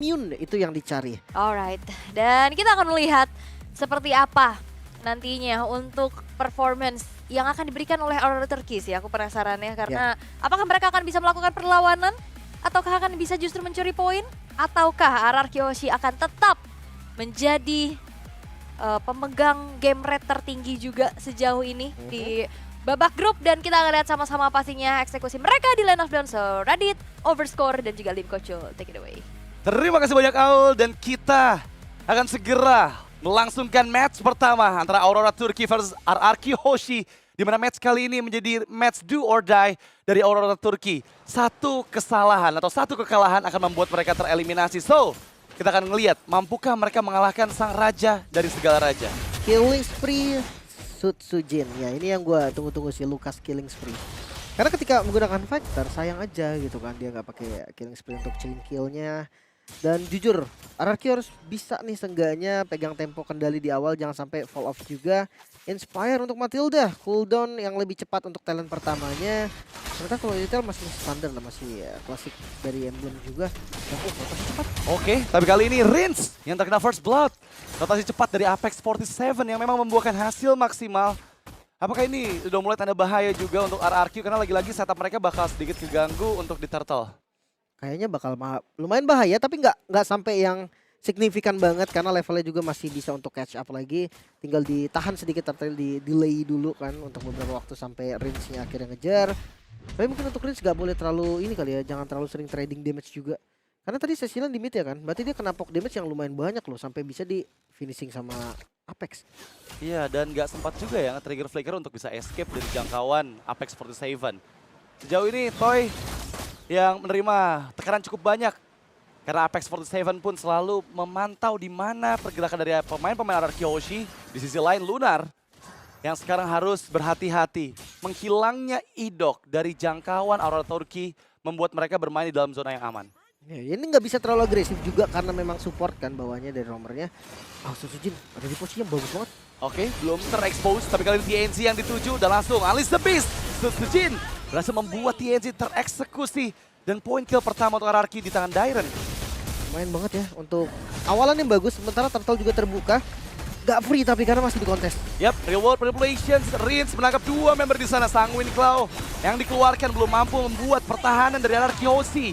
immune itu yang dicari. Alright, dan kita akan melihat seperti apa nantinya untuk performance yang akan diberikan oleh Aurora Turkish ya. Aku penasaran ya, karena apakah mereka akan bisa melakukan perlawanan? Ataukah akan bisa justru mencuri poin? Ataukah RRQ Hoshi akan tetap menjadi pemegang game rate tertinggi juga sejauh ini di babak grup? Dan kita akan lihat sama-sama pastinya eksekusi mereka di Land of Dawn. So Radit, Overscore, dan juga Lim Kocho, take it away. Terima kasih banyak Aul, dan kita akan segera melangsungkan match pertama antara Aurora Turki versus RRQ Hoshi, di mana match kali ini menjadi match do or die dari Aurora Turki. Satu kesalahan atau satu kekalahan akan membuat mereka tereliminasi. So, kita akan ngelihat mampukah mereka mengalahkan sang raja dari segala raja. Killing spree Sutsujin. Ya ini yang gue tunggu-tunggu sih, Lucas killing spree. Karena ketika menggunakan Vector sayang aja gitu kan, dia nggak pakai killing spree untuk chain killnya. Dan jujur, RRQ harus bisa nih seenggaknya pegang tempo kendali di awal, jangan sampai fall off juga. Inspire untuk Matilda, cooldown yang lebih cepat untuk talent pertamanya. Ternyata kalau detail masih standar lah, masih klasik dari Emblem juga. Dan rotasi cepat. Oke, tapi kali ini Rins yang terkena first blood. Rotasi cepat dari Apex 47 yang memang membuahkan hasil maksimal. Apakah ini udah mulai tanda bahaya juga untuk RRQ, karena lagi-lagi setup mereka bakal sedikit keganggu untuk di turtle? Kayaknya bakal lumayan bahaya, tapi nggak sampai yang signifikan banget karena levelnya juga masih bisa untuk catch up lagi. Tinggal ditahan sedikit atau di delay dulu kan untuk beberapa waktu sampai Rinsnya akhirnya ngejar. Tapi mungkin untuk Rins nggak boleh terlalu ini kali ya, jangan terlalu sering trading damage juga. Karena tadi Cecilan di mid ya kan, berarti dia kena poke damage yang lumayan banyak loh sampai bisa di finishing sama Apex. Iya, dan nggak sempat juga ya trigger flicker untuk bisa escape dari jangkauan Apex 47. Sejauh ini Toy yang menerima tekanan cukup banyak, karena Apex 47 pun selalu memantau di mana pergerakan dari pemain-pemain RRQ Hoshi. Di sisi lain Lunar yang sekarang harus berhati-hati. Menghilangnya Idok dari jangkauan Aurora Turki membuat mereka bermain di dalam zona yang aman. Ya, ini nggak bisa terlalu agresif juga karena memang support kan bawahnya dari romernya. Sutsujin ada di posisi yang bagus banget. Oke, belum terexpose, tapi kali ini TNC yang dituju dan langsung Unleash the Beast. Sutsujin berhasil membuat TNC tereksekusi dan poin kill pertama untuk RRQ di tangan Dairen. Lumayan banget ya untuk awalan yang bagus, sementara Turtle juga terbuka. Gak free tapi karena masih di kontes. Yap, reward manipulations, Rins menangkap dua member di sana. Sanguine Claw yang dikeluarkan belum mampu membuat pertahanan dari RRQ Hoshi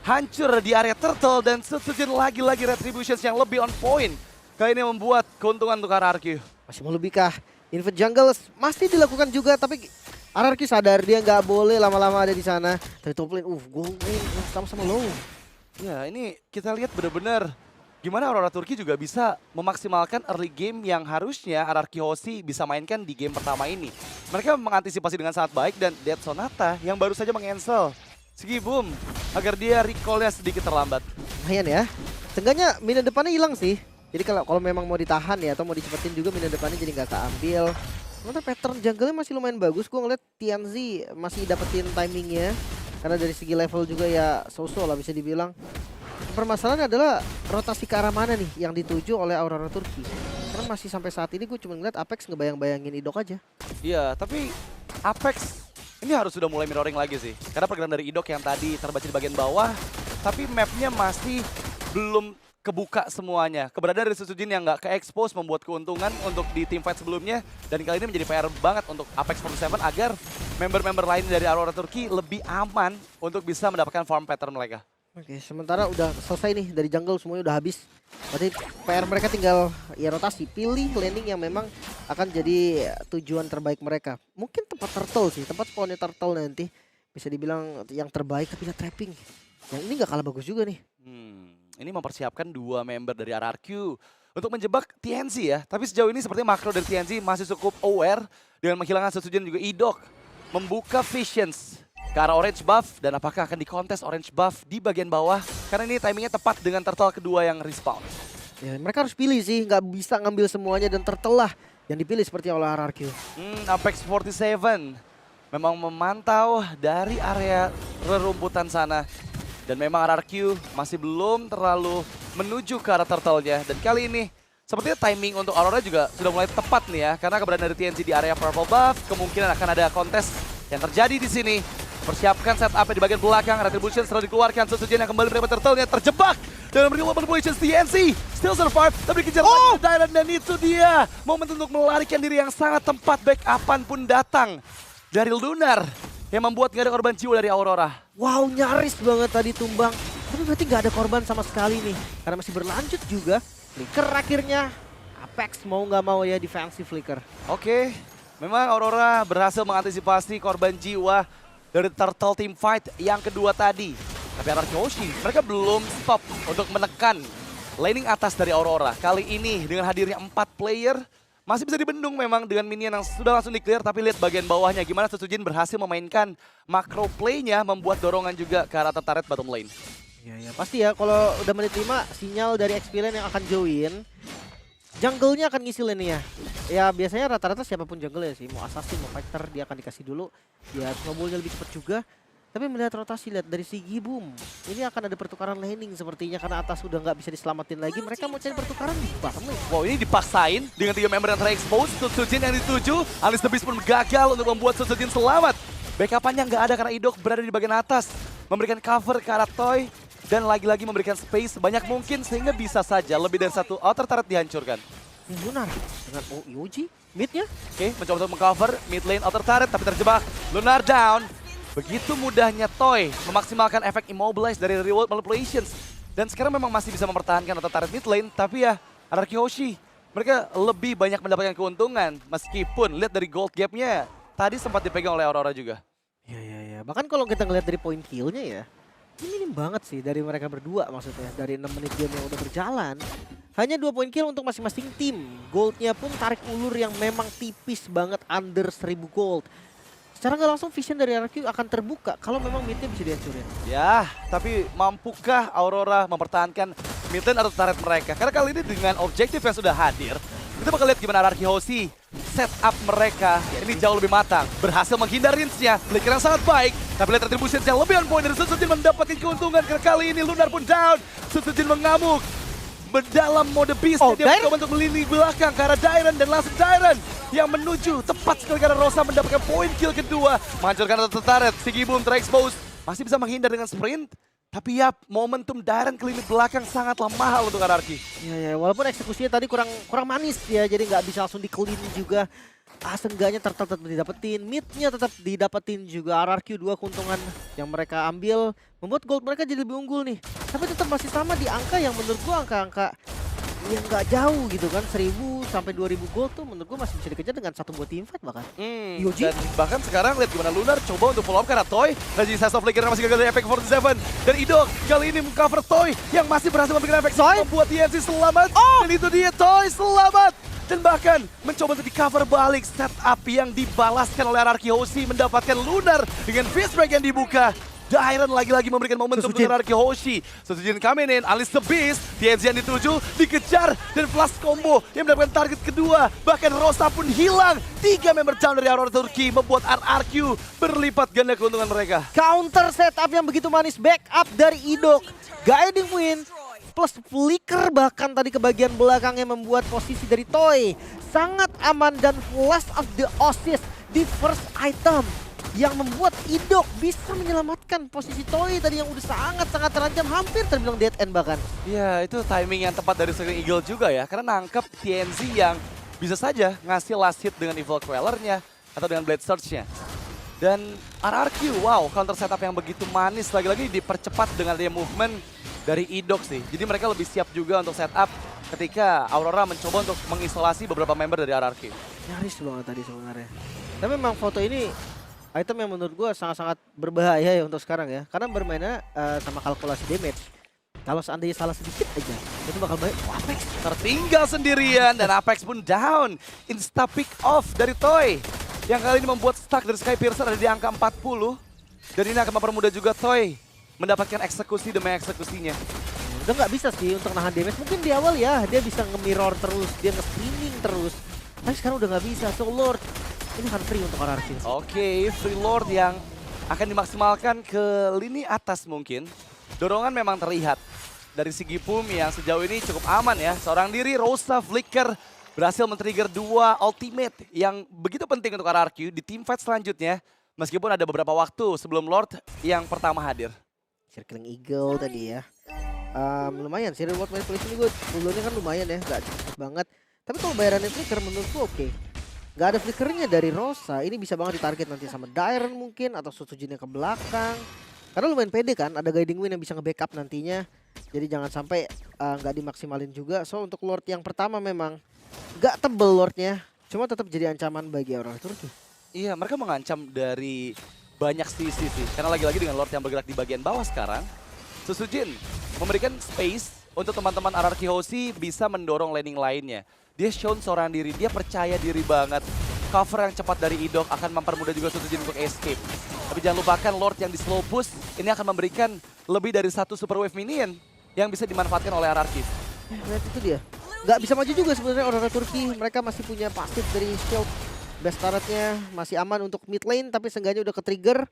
hancur di area Turtle, dan Sutsujin lagi-lagi retributions yang lebih on point. Kali ini membuat keuntungan untuk RRQ. Masih mau lebih kah? Invade jungle masih dilakukan juga, tapi RRQ sadar dia nggak boleh lama-lama ada di sana. Dari top lane, gold lane sama-sama low. Ya, ini kita lihat benar-benar gimana Aurora Turki juga bisa memaksimalkan early game yang harusnya RRQ Hoshi bisa mainkan di game pertama ini. Mereka mengantisipasi dengan sangat baik, dan Dead Sonata yang baru saja meng-cancel Sigi Boom agar dia recall-nya sedikit terlambat. Lumayan ya. Seenggaknya minion depannya hilang sih. Jadi kalau memang mau ditahan ya atau mau dicepetin juga minion depannya jadi nggak keambil. Sementara pattern jungle-nya masih lumayan bagus. Gue ngeliat TNZ masih dapetin timingnya. Karena dari segi level juga ya so-so lah bisa dibilang. Permasalahannya adalah rotasi ke arah mana nih yang dituju oleh Aurora Turki. Karena masih sampai saat ini gue cuma ngeliat Apex ngebayang-bayangin Idok aja. Iya, tapi Apex ini harus sudah mulai mirroring lagi sih. Karena pergerakan dari Idok yang tadi terbaca di bagian bawah, tapi mapnya masih belum kebuka semuanya. Keberadaan dari Sutsujin yang nggak ke-expose membuat keuntungan untuk di teamfight sebelumnya. Dan kali ini menjadi PR banget untuk Apex 47 agar member-member lain dari Aurora Turki lebih aman untuk bisa mendapatkan farm pattern mereka. Oke, sementara udah selesai nih dari jungle, semuanya udah habis. Berarti PR mereka tinggal ya rotasi, pilih laning yang memang akan jadi tujuan terbaik mereka. Mungkin tempat turtle sih, tempat spawnnya turtle nanti bisa dibilang yang terbaik, tapi ada trapping. Yang ini nggak kalah bagus juga nih. Ini mempersiapkan dua member dari RRQ untuk menjebak TNC ya. Tapi sejauh ini sepertinya makro dari TNC masih cukup aware dengan menghilangkan Sutsujin juga Idok. Membuka visions ke arah orange buff, dan apakah akan dikontes orange buff di bagian bawah, karena ini timingnya tepat dengan turtle kedua yang respawn. Ya, mereka harus pilih sih, nggak bisa ngambil semuanya dan turtle lah yang dipilih seperti oleh RRQ. Apex 47 memang memantau dari area rerumputan sana, dan memang RRQ masih belum terlalu menuju ke arah turtle-nya. Dan kali ini sepertinya timing untuk Aurora juga sudah mulai tepat nih ya, karena keberadaan dari TNC di area purple buff, kemungkinan akan ada kontes yang terjadi di sini. Persiapkan setup di bagian belakang. Retribution setelah dikeluarkan. Sujin yang kembali menerima turtle-nya terjebak dalam real manipulations. TNC still survive tapi dikejar lagi Dairon, dan itu dia momen untuk melarikan diri yang sangat tepat. Backupan pun datang dari Lunar yang membuat nggak ada korban jiwa dari Aurora. Wow, nyaris banget tadi tumbang. Tapi berarti nggak ada korban sama sekali nih. Karena masih berlanjut juga. Flicker akhirnya. Apex mau nggak mau ya defensive Flicker. Oke, memang Aurora berhasil mengantisipasi korban jiwa dari Turtle Team Fight yang kedua tadi. Tapi Anarchy Hoshi, mereka belum stop untuk menekan laning atas dari Aurora. Kali ini dengan hadirnya 4 player, masih bisa dibendung memang dengan minion yang sudah langsung di-clear. Tapi lihat bagian bawahnya, gimana Sujin berhasil memainkan macro play-nya, membuat dorongan juga ke arah turret bottom lane. Ya pasti ya, kalau udah menit 5, sinyal dari XP-Lane yang akan join. Jungle-nya akan ngisi lane-nya. Ya biasanya rata-rata siapapun jungle ya sih, mau assassin, mau fighter, dia akan dikasih dulu. Ya snowball-nya lebih cepat juga. Tapi melihat rotasi, lihat dari segi boom. Ini akan ada pertukaran laning sepertinya karena atas sudah nggak bisa diselamatin lagi. Mereka mau cari pertukaran di bottom lane. Wow, ini dipaksain dengan 3 member yang ter-expose. Sujin yang dituju, Alice the Beast pun gagal untuk membuat Sujin selamat. Backup-nya nggak ada karena Idok berada di bagian atas. Memberikan cover ke arah Toy. Dan lagi-lagi memberikan space sebanyak mungkin sehingga bisa saja lebih dari satu outer turret dihancurkan. Lunar dengan Yoji mid-nya. Oke, mencoba untuk mengcover mid lane outer turret tapi terjebak. Lunar down. Begitu mudahnya Toy memaksimalkan efek immobilize dari reward manipulations. Dan sekarang memang masih bisa mempertahankan outer turret mid lane, tapi ya Anarchy Hoshi mereka lebih banyak mendapatkan keuntungan meskipun lihat dari gold gap-nya tadi sempat dipegang oleh Aurora juga. Ya. Bahkan kalau kita ngelihat dari point kill-nya ya, ini minim banget sih dari mereka berdua maksudnya. Dari 6 menit game yang udah berjalan. Hanya 2 point kill untuk masing-masing tim. Goldnya pun tarik ulur yang memang tipis banget under 1000 gold. Secara nggak langsung vision dari RQ akan terbuka kalau memang midnya bisa dihancurin. Ya, tapi mampukah Aurora mempertahankan mid lane atau turret mereka? Karena kali ini dengan objektif yang sudah hadir, kita bakal lihat gimana Anarchy Hoshi setup mereka ini jauh lebih matang. Berhasil menghindar range-nya, flicker yang sangat baik. Tapi lihat retribution yang lebih on point dari Sujin mendapatkan keuntungan. Kali ini Lunar pun down. Sujin mengamuk. Berdalam mode beast, dia mencoba untuk melindungi belakang ke arah Dairon dan langsung Dairon yang menuju tepat sekali karena Rosa mendapatkan poin kill kedua. Menghancurkan atau turret, Sigi Boom ter-expose. Masih bisa menghindar dengan sprint. Tapi ya, momentum Dairon ke lini belakang sangatlah mahal untuk Anarchy. Ya, walaupun eksekusinya tadi kurang manis ya, jadi nggak bisa langsung di-clean juga. Seenggaknya tetap didapetin, mid-nya tetap didapetin juga. RRQ 2 keuntungan yang mereka ambil membuat gold mereka jadi lebih unggul nih. Tapi tetap masih sama di angka yang menurut gua angka-angka yang nggak jauh gitu kan. 1000 sampai 2000 gold tuh menurut gua masih bisa dikejar dengan satu buat team fight bahkan. Yoji. Dan bahkan sekarang lihat gimana Lunar coba untuk follow up karena Toy. Rajin Size of Flicker masih gagal dari efek 47. Dan Idok kali ini mengcover Toy yang masih berhasil memberikan efek membuat TNC selamat. Dan itu dia Toy selamat. Dan bahkan mencoba untuk di-cover balik setup yang dibalaskan oleh Anarchy Hoshi mendapatkan Lunar dengan fist break yang dibuka. Dairon lagi-lagi memberikan momentum untuk Anarchy Hoshi. Sujin coming in, Alice the Beast, TNC yang dituju, dikejar, dan flash combo yang mendapatkan target kedua. Bahkan Rosa pun hilang. 3 member down dari Aurora Turki membuat RRQ berlipat ganda keuntungan mereka. Counter setup yang begitu manis, backup dari Idok. Guiding win plus flicker bahkan tadi ke bagian belakang yang membuat posisi dari Toy sangat aman dan flash of the Oasis di first item yang membuat Idok bisa menyelamatkan posisi Toy tadi yang udah sangat-sangat terancam, hampir terbilang dead end bahkan. Ya, itu timing yang tepat dari Sleeping Eagle juga ya, karena nangkep TNC yang bisa saja ngasih last hit dengan Evil Queller-nya atau dengan Blade Surge-nya. Dan RRQ, wow, counter setup yang begitu manis, lagi-lagi dipercepat dengan dia movement dari Idok sih. Jadi mereka lebih siap juga untuk setup ketika Aurora mencoba untuk mengisolasi beberapa member dari RRQ. Nyaris banget tadi sebenarnya. Tapi memang foto ini item yang menurut gue sangat-sangat berbahaya ya untuk sekarang ya. Karena bermainnya sama kalkulasi damage. Kalau seandainya salah sedikit aja, itu bakal baik. Apex tertinggal sendirian dan Apex pun down. Insta pick off dari Toy. Yang kali ini membuat stuck dari Skypiercer ada di angka 40. Dan ini akan mempermudah juga Toy mendapatkan eksekusi demi eksekusinya. Udah nggak bisa sih untuk nahan damage. Mungkin di awal ya dia bisa nge-mirror terus, dia nge-streaming terus. Tapi sekarang udah nggak bisa. So Lord, ini akan free untuk RRQ. Oke, Free Lord yang akan dimaksimalkan ke lini atas mungkin. Dorongan memang terlihat dari segi Pum yang sejauh ini cukup aman ya. Seorang diri Rosa Flicker berhasil men-trigger 2 ultimate yang begitu penting untuk RRQ di team fight selanjutnya. Meskipun ada beberapa waktu sebelum Lord yang pertama hadir. Circling Eagle tadi ya. Lumayan sih reward manipulation ini gue dulunya kan lumayan ya, gak cepet banget. Tapi kalau bayarannya flicker menurutku oke. Gak ada flickernya dari Rosa, ini bisa banget ditarget nanti sama Dairon mungkin atau Sutsujinnya ke belakang. Karena lumayan pede kan, ada Guiding Wind yang bisa nge-backup nantinya. Jadi jangan sampai nggak dimaksimalin juga. So untuk Lord yang pertama memang gak tebel Lordnya, cuma tetap jadi ancaman bagi Aurora Turki. Iya, mereka mengancam dari banyak sisi sih. Karena lagi-lagi dengan Lord yang bergerak di bagian bawah sekarang, Susujin memberikan space untuk teman-teman RRQ Hoshi bisa mendorong laning lainnya. Dia shown seorang diri, dia percaya diri banget. Cover yang cepat dari Idok akan mempermudah juga Susujin untuk escape. Tapi jangan lupakan Lord yang di slow push ini akan memberikan lebih dari 1 super wave minion yang bisa dimanfaatkan oleh RRQ. Lihat itu dia. Nggak bisa maju juga sebenarnya Aurora Turki. Mereka masih punya pasif dari shield. Best turretnya masih aman untuk mid lane, tapi seenggaknya udah ke-trigger.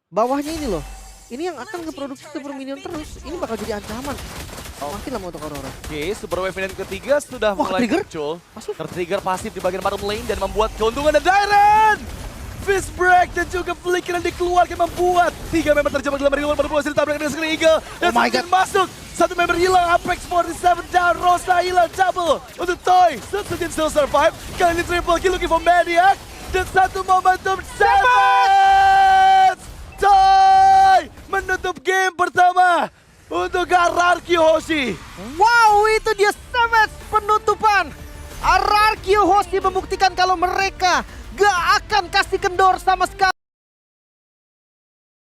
Bawahnya ini loh. Ini yang akan ngeproduksi super minion terus. Ini bakal jadi ancaman. Makin lama untuk Aurora. Oke, super wave minion ketiga sudah Wah, mulai ke-trigger? muncul. Pasif. Ter-trigger pasif di bagian bottom lane dan membuat keuntungan dan Dairon! Fist break dan juga flicker yang dikeluarkan membuat 3 member terjebak dalam ring berpulasi ditabrak dengan Circling Eagle. Dan Oh my Susujin masuk. 1 member hilang, Apex 47 down, Rosa hilang, double untuk Toy. Susujin still survive. Kali ini triple kill looking for Maniac. Dan 1 momentum Savage! Toy menutup game pertama untuk RRQ Hoshi. Wow, itu dia Savage penutupan. RRQ Hoshi membuktikan kalau mereka gak akan kasih kendor sama sekali.